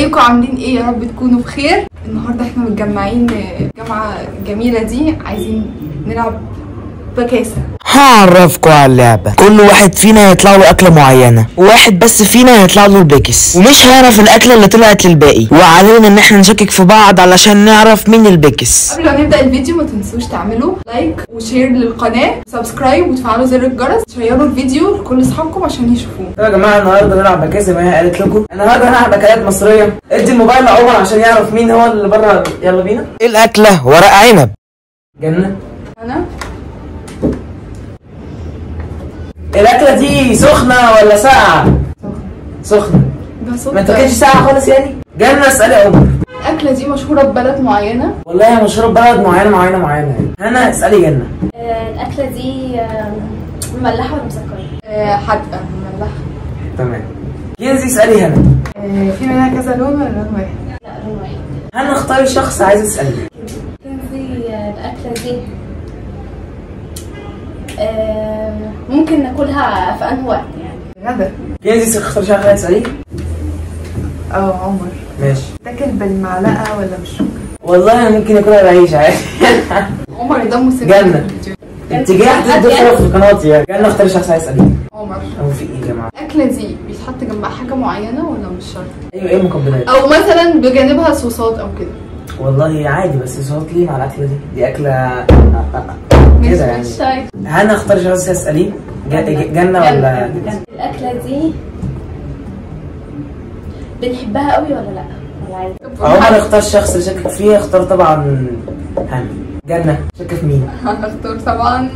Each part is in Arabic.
ازيكم عاملين ايه؟ يا رب تكونوا بخير. النهارده احنا متجمعين الجامعه الجميله دي، عايزين نلعب بكاسه. هعرفكوا على اللعبة. كل واحد فينا هيطلع له أكلة معينة، وواحد بس فينا هيطلع له البكس، ومش هيعرف الأكلة اللي طلعت للباقي، وعلينا إن احنا نشكك في بعض علشان نعرف مين البكس. قبل ما نبدأ الفيديو ما تنسوش تعملوا لايك وشير للقناة، سبسكرايب وتفعلوا زر الجرس، شيروا الفيديو لكل اصحابكم عشان يشوفوه. يا جماعة النهارده نلعب بكاسة زي ما هي قالت لكم. النهارده هنلعب أكلات مصرية. ادي الموبايل لعمر عشان يعرف مين هو اللي بره. يلا بينا. الأكلة ورق عنب. جنة. أنا الأكلة دي سخنة ولا ساقعة؟ سخنة. ده صوت. ما انت كانتش ساقعة خالص يعني؟ جنة اسألي يا عمر. الأكلة دي مشهورة ببلد معينة؟ والله هي مشهورة ببلد معينة يعني. هنا اسألي جنة. الأكلة دي مملحة ولا مسكرة؟ حادقة مملحة. تمام. كنزي اسألي هنا. في منها كذا لون ولا لون واحد؟ لا، لون واحد. هنا اختاري شخص عايز اسألي. كنزي الأكلة دي ممكن ناكلها في أنهي وقت يعني؟ غدا. كنزي اختاري شخص عايز تسأليه. عمر. ماشي. تاكل بالمعلقة ولا بالشوكة؟ والله انا ممكن اكلها بعيش عادي. عمر ده مسلم. جنة. اتجاه ضد الصورة في قناتي يعني. جنة اختاري شخص عايز تسأليه. عمر. هو في ايه يا جماعة؟ الأكلة دي بيتحط جنبها حاجة معينة ولا مش شرط؟ ايوه ايه المقبلات؟ أو مثلا بجانبها صوصات أو كده. والله عادي، بس صوت ليه مع الأكلة دي أكلة كده يعني. هنا اختاري شخص عايز تسأليه. جنة ولا الأكلة دي بنحبها قوي ولا لا؟ ولا عادي؟ عمر اختار الشخص اللي شكك فيه. اختار طبعا هنا. جنة شك في مين؟ هختار طبعا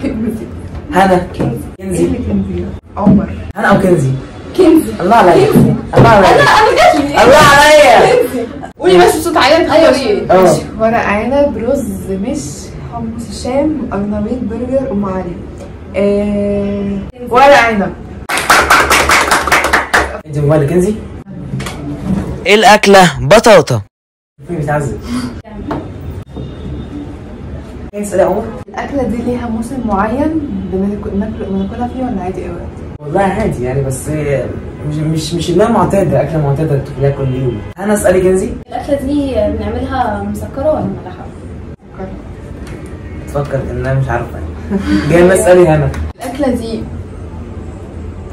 كنزي. هنا. ايه كنزي. اللي كنزي؟ عمر. هنا او كنزي؟ كنزي. الله عليا. الله عليا. انا جاتلي. الله عليا. كنزي. قولي بس بصوت عالي تختاري. اه. ورق عنب، رز، مش حمص الشام، قرنبيط، برجر، ام علي. ورق عنب. انت موبايل كنزي؟ الأكلة بطاطا. فين بتعذب؟ فين اسألي يا عمر؟ الأكلة دي ليها موسم معين بناكلها فيه ولا عادي أوي؟ والله عادي يعني، بس مش اللي هي معتادة، أكلة معتادة بتاكلها كل يوم. أنا اسألي كنزي؟ الأكلة دي بنعملها مسكرة ولا مملحة؟ تفكر إنها مش عارفة يعني. جاي اسألي هنا. الأكلة دي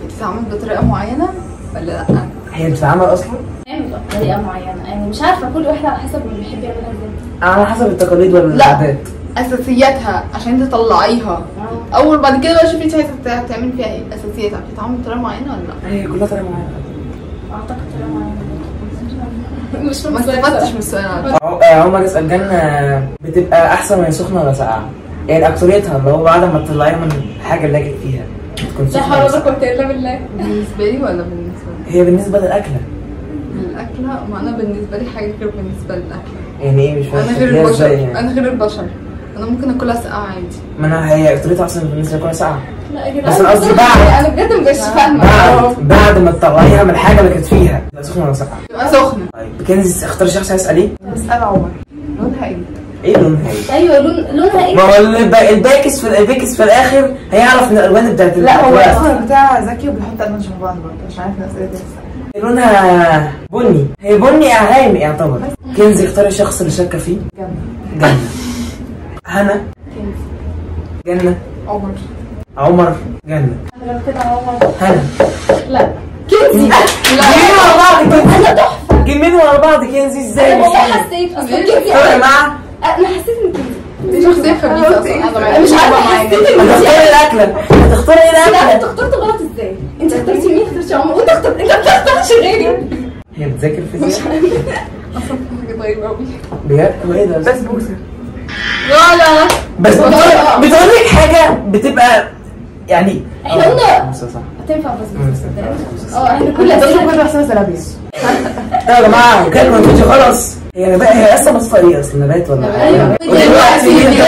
بتتعمل بطريقة معينة ولا لأ؟ هي بتتعمل أصلا؟ بنعمل بطريقة معينة يعني، مش عارفة كل واحد على حسب اللي بيحب يعملها ازاي. على حسب التقاليد ولا العادات؟ اساسياتها عشان تطلعيها اول، بعد كده بقى شوفي انت عايزه تعملي فيها ايه. اساسياتها بتتعمل بطريقه معينه ولا لا؟ هي كلها طريقه معينه اعتقد طريقه معينه. مش ما استفدتش من السؤال. عمر اسال جنة بتبقى احسن وهي سخنه ولا ساقعه؟ يعني اكتريتها اللي هو بعد ما تطلعيها من الحاجه اللي جت فيها تكون سخنه. لا حول ولا قوه الا بالله. بالنسبه لي ولا بالنسبه لي؟ هي بالنسبه للاكله. الاكله، ما انا بالنسبه لي حاجه غير بالنسبه للاكله. يعني ايه؟ مش فاهم. انا غير البشر يعني. انا غير البشر، انا ممكن اكلها ساقعه عادي. ما انا هي اكتريتها احسن بالنسبه لكلها ساقعه. لا يا جدعان، بس انا قصدي بعد. انا بجد مبقتش فاهمه. بعد ما تطلعيها من الحاجه اللي كانت فيها تبقى سخنه ولا ساقعه؟ تبقى سخنه. طيب كنزي اختار شخص هيسال اسال عمر. لونها ايه؟ ايه لونها ايه؟ ايوه لونها ايه؟ ما هو الباكس في الاخر هيعرف من الالوان بتاعت لا هو اصلا بتاع زكي وبيحط الوان شبه بعض برضه، مش عارف الناس ايه دي. لونها بني. هي بني غامق يعتبر. كنزي اختاري الشخص اللي شاكه فيه. جنة. هنا. جنة. عمر. جنة. لو كده عمر. هنا. لا كنزي. لا جيمين ورا بعض كنزي. انا تحفه. جيمين ورا بعض كنزي ازاي؟ انا والله حسيت اصلا كنزي. يا جماعه انا حسيت ان كنزي دي شخصيه خبيثه اصلا. انا مش عارفه حسيت ان هتختاري الاكله. هتختاري ايه لا الاكله؟ انت اخترت غلط ازاي؟ انت اخترتي مين؟ اخترتي عمر وانت اخترت، انت ما اخترتش غيري. هي بتذاكر فيزياء؟ اصلا حاجه غريبه قوي. بجد؟ هو ايه ده؟ بسبوسه. لا بس بتقول لك حاجه بتبقى يعني. احنا قلنا صح. هتنفع بس احنا كل كل احسن زلابيا. يا جماعه كده ما الفيديو خلص. هي اصلا بصفه ايه اصلا؟ نبات ولا ايوه. ودلوقتي